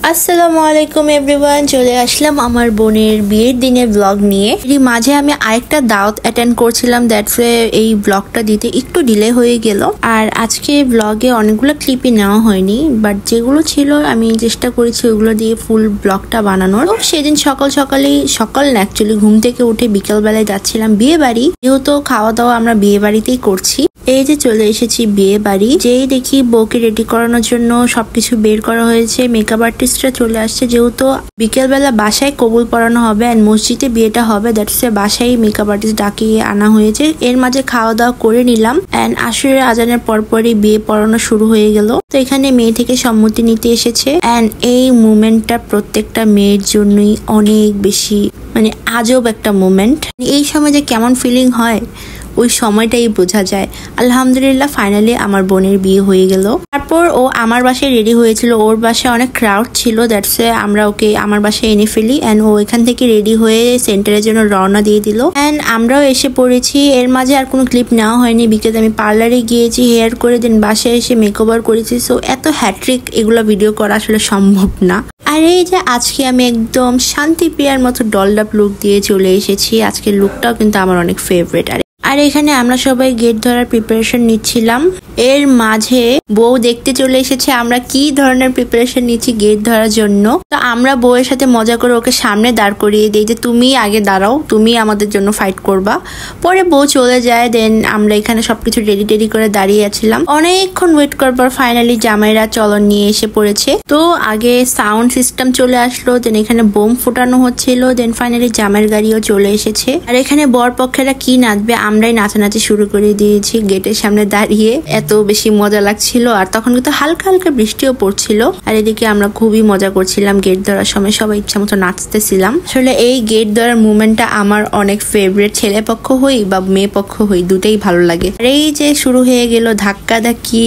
আসসালামু আলাইকুম এভরিওয়ান, চলে আসলাম আমার বোনের বিয়ের দিনের ব্লগ নিয়ে। এর মাঝে আমি আরেকটা দাওয়াত অ্যাটেন্ড করছিলাম, দ্যাটস ওয়ে এই ব্লগটা দিতে একটু ডিলে হয়ে গেল। আর আজকে ব্লগে অনেকগুলো ক্লিপই নেওয়া হয়নি, বাট যেগুলো ছিল আমি চেষ্টা করেছি ওগুলো দিয়ে ফুল ব্লগটা বানানোর। তো সেদিন সকাল না অ্যাকচুয়ালি ঘুম থেকে উঠে বিকেলবেলায় যাচ্ছিলাম বিয়ে বাড়ি, যেহেতু খাওয়া দাওয়া আমরা বিয়ে বাড়িতেই করছি। এই যে চলে এসেছি বিয়ে বাড়ি, যেই দেখি বউকে রেডি করানোর জন্য সবকিছু বের করা হয়েছে। মেকআপ আর্টিস্টরা চলে আসছে, যেহেতু বিকেলবেলা বাসায় কবুল পড়ানো হবে এন্ড মসজিদে বিয়েটা হবে, দ্যাটস বাসায় মেকআপ আর্টিস্ট ডাকিয়ে আনা হয়েছে। এর মাঝে খাওয়া দাওয়া করে নিলাম এন্ড আসরের আজানের পরপরই বিয়ে পড়ানো শুরু হয়ে গেল। তো এখানে মেয়ে থেকে সম্মতি নিতে এসেছে এন্ড এই মুভমেন্টটা প্রত্যেকটা মেয়ের জন্যই অনেক বেশি আজব একটা মুভমেন্ট। এই সময় যে কেমন ফিলিং হয় ওই সময়টাই বোঝা যায়। আলহামদুলিল্লাহ ফাইনালি আমার বোনের বিয়ে হয়ে গেল। তারপর ও আমার বাসায় রেডি হয়েছিল, ওর বাসায় অনেক ক্রাউড ছিল, দ্যাটস আমরা ওকে আমার বাসায় এনে ফেলি এন্ড ও এখান থেকে রেডি হয়ে সেন্টারের জন্য রওনা দিয়ে দিল এন্ড আমরাও এসে পড়েছি। এর মাঝে আর কোনো ক্লিপ নেওয়া হয়নি বিকজ আমি পার্লারে গিয়েছি, হেয়ার করে দেন বাসায় এসে মেকওভার করেছি। সো এত হ্যাট্রিক এগুলো ভিডিও করা আসলে সম্ভব না। আর এই যে আজকে আমি একদম শান্তি প্রিয়ার মতো ডলডাপ লুক দিয়ে চলে এসেছি। আজকের লুকটাও কিন্তু আমার অনেক ফেভারিট। আর এখানে আমরা সবাই গেট ধরার প্রিপারেশন নিচ্ছিলাম। এর মাঝে বউ দেখতে চলে এসেছে আমরা কি ধরনের প্রিপারেশন নিচ্ছি গেট ধরার জন্য। তো আমরা বউয়ের সাথে মজা করে ওকে সামনে দাঁড় করিয়ে দিই যে তুমি আগে দাঁড়াও, তুমি আমাদের জন্য ফাইট করবা। পরে বউ চলে যায়, দেন আমরা এখানে সবকিছু রেডি করে দাঁড়িয়ে আছিলাম। অনেকক্ষণ ওয়েট করার পর ফাইনালি জামাইরা চলন নিয়ে এসে পড়েছে। তো আগে সাউন্ড সিস্টেম চলে আসলো, দেন এখানে বোম ফুটানো হচ্ছিল, দেন ফাইনালি জামাইয়ের গাড়িও চলে এসেছে। আর এখানে বর পক্ষেরা কি নাচবে আমরাই নাচানাচি শুরু করে দিয়েছি গেটের সামনে দাঁড়িয়ে। এত বেশি মজা লাগছিল। আর তখন কিন্তু হালকা হালকা বৃষ্টিও পড়ছিল। আর এদিকে আমরা খুবই মজা করছিলাম গেট ধরার সময়, সবাই ইচ্ছা মতো নাচতেছিলাম। আসলে এই গেট ধরার মুভমেন্টটা আমার অনেক ফেভারিট। ছেলে পক্ষ হই বা মেয়ে পক্ষ হই দুটাই ভালো লাগে। আর এই যে শুরু হয়ে গেল ধাক্কা ধাক্কি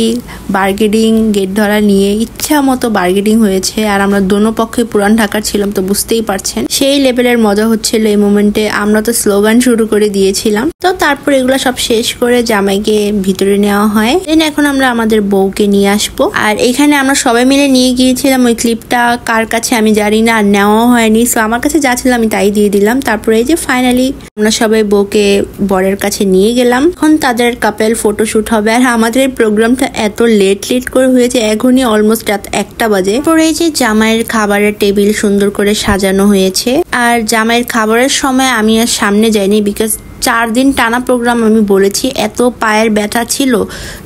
বার্গেনিং গেট ধরা নিয়ে, ইচ্ছা মতো বার্গেনিং হয়েছে। আর আমরা দোনো পক্ষে পুরান ঢাকার ছিলাম, তো বুঝতেই পারছেন সেই লেভেলের মজা হচ্ছিল এই মুভমেন্টে। আমরা তো স্লোগান শুরু করে দিয়েছিলাম। তো তারপর এগুলো সব শেষ করে জামাইকে ভিতরে নেওয়া হয়। দেন এখন আমরা আমাদের বউকে নিয়ে আসবো। আর এখানে আমরা সবাই মিলে নিয়ে গিয়েছিলাম। ওই ক্লিপটা কার কাছে আমি জানি না, আর নেওয়া হয়নি। সো আমার কাছে যা ছিল আমি তাই দিয়ে দিলাম। তারপরে এই যে ফাইনালি আমরা সবাই বউকে বরের কাছে নিয়ে গেলাম। এখন তাদের কাপেল ফটোশুট হবে। আর আমাদের প্রোগ্রামটা এত লেট করে হয়েছে, এখনই অলমোস্ট রাত 1টা বাজে। পরে এই যে জামাইয়ের খাবারের টেবিল সুন্দর করে সাজানো হয়েছে। আর জামাইয়ের খাবারের সময় আমি আর সামনে যাইনি বিকজ 4 দিন টানা প্রোগ্রাম আমি বলেছি, এত পায়ের ব্যথা ছিল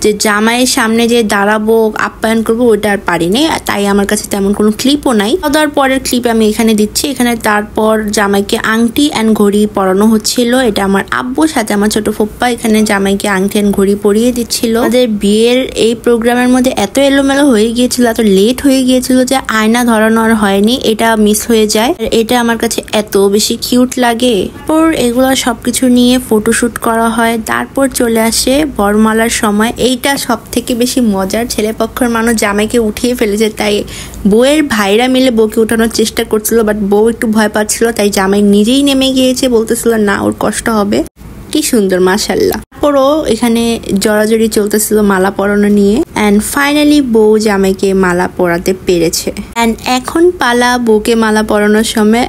যে জামাইয়ের সামনে যে দাঁড়াবো আপ্যায়ন করবো ওইটা আর পারিনি। তাই আমার কাছে তেমন কোনো ক্লিপও নাই। খাওয়ার পরের ক্লিপ আমি এখানে দিচ্ছি। এখানে তারপর জামাইকে আংটি অ্যান্ড ঘড়ি পরানো হচ্ছিল। এটা আমার আব্বুর সাথে আমার ছোট ফুপ্পা এখানে জামাইকে আংটি অ্যান্ড ঘড়ি পরিয়ে দিচ্ছিল। আমাদের বিয়ের এই প্রোগ্রামের মধ্যে এত এলোমেলো হয়ে গিয়েছিল, এত লেট হয়ে গিয়েছিল যে আয়না ধরানো আর হয়নি, এটা মিস হয়ে যায়। আর এটা আমার কাছে এত বেশি কিউট লাগে। পর এগুলো সবকিছু নিয়ে ফটোশুট করা হয়। তারপর চলে আসে বরমালার সময়। এইটা সব থেকে বেশি মজার। ছেলে পক্ষের মানুষ জামাইকে উঠিয়ে ফেলেছে, তাই বউয়ের ভাইরা মিলে বউকে উঠানোর চেষ্টা করছিল, বাট বউ একটু ভয় পাচ্ছিল, তাই জামাই নিজেই নেমে গিয়েছে, বলতেছিল না ওর কষ্ট হবে। কি সুন্দর মাশাআল্লাহ। তারপরও এখানে জড়াজড়ি চলতেছিল মালা পরানো নিয়ে এন্ড ফাইনালি বউ জামাইকে মালা পরাতে পেরেছে। এন্ড এখন পালা বউকে মালা পরানোর সময়।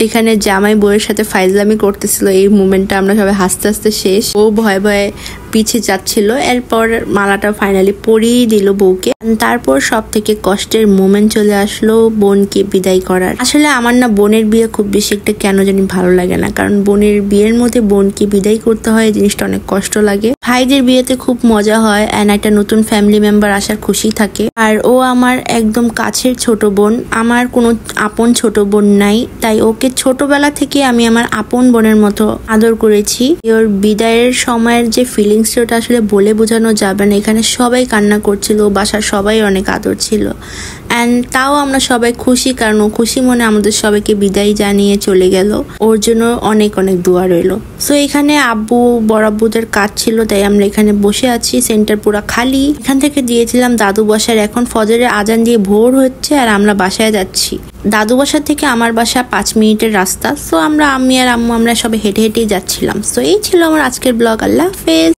এখানে জামাই বউয়ের সাথে ফাইজলামি করতেছিল। এই মুভমেন্টটা আমরা সবাই হাসতে হাসতে শেষ। বউ ভয়ে ভয়ে পিছিয়ে যাচ্ছিল। এরপর মালাটা ফাইনালি পরিয়ে দিল বউকে। তারপর সব থেকে কষ্টের মোমেন্ট চলে আসলো বোনকে বিদায় করার। আসলে আমার না বোনের বিয়ে খুব বেশি একটা কেন জানি ভালো লাগে না, কারণ বোনের বিয়ের মধ্যে বোনকে বিদায় করতে হয়, জিনিসটা অনেক কষ্ট লাগে। ভাইদের বিয়েতে খুব মজা হয় এন্ড একটা নতুন ফ্যামিলি মেম্বার আসার খুশি থাকে। আর ও আমার একদম কাছের ছোট বোন, আমার কোনো আপন ছোট বোন নাই, তাই ওকে ছোটবেলা থেকে আমি আমার আপন বোনের মতো আদর করেছি। ওর বিদায়ের সময়ের যে ফিলিংস ওটা আসলে বলে বোঝানো যাবে না। এখানে সবাই কান্না করছিল, বাসার সবাই অনেক আদর ছিল এন্ড তাও আমরা সবাই খুশি, কারণ ও খুশি মনে আমাদের সবাইকে বিদায় জানিয়ে চলে গেল। ওর জন্য অনেক অনেক দোয়া রইলো। সো এখানে আব্বু বড় আব্বুদের কাজ ছিল, তাই আমরা এখানে বসে আছি। সেন্টার পুরো খালি। এখান থেকে দিয়েছিলাম দাদু বাসার। এখন ফজরের আজান দিয়ে ভোর হচ্ছে আর আমরা বাসায় যাচ্ছি। দাদু বাসা থেকে আমার বাসা 5 মিনিটের রাস্তা। সো আমি আর আম্মু আমরা সবাই হেঁটে হেঁটেই যাচ্ছিলাম। সো এই ছিল আমার আজকের ব্লগ। আল্লাহ হাফেজ।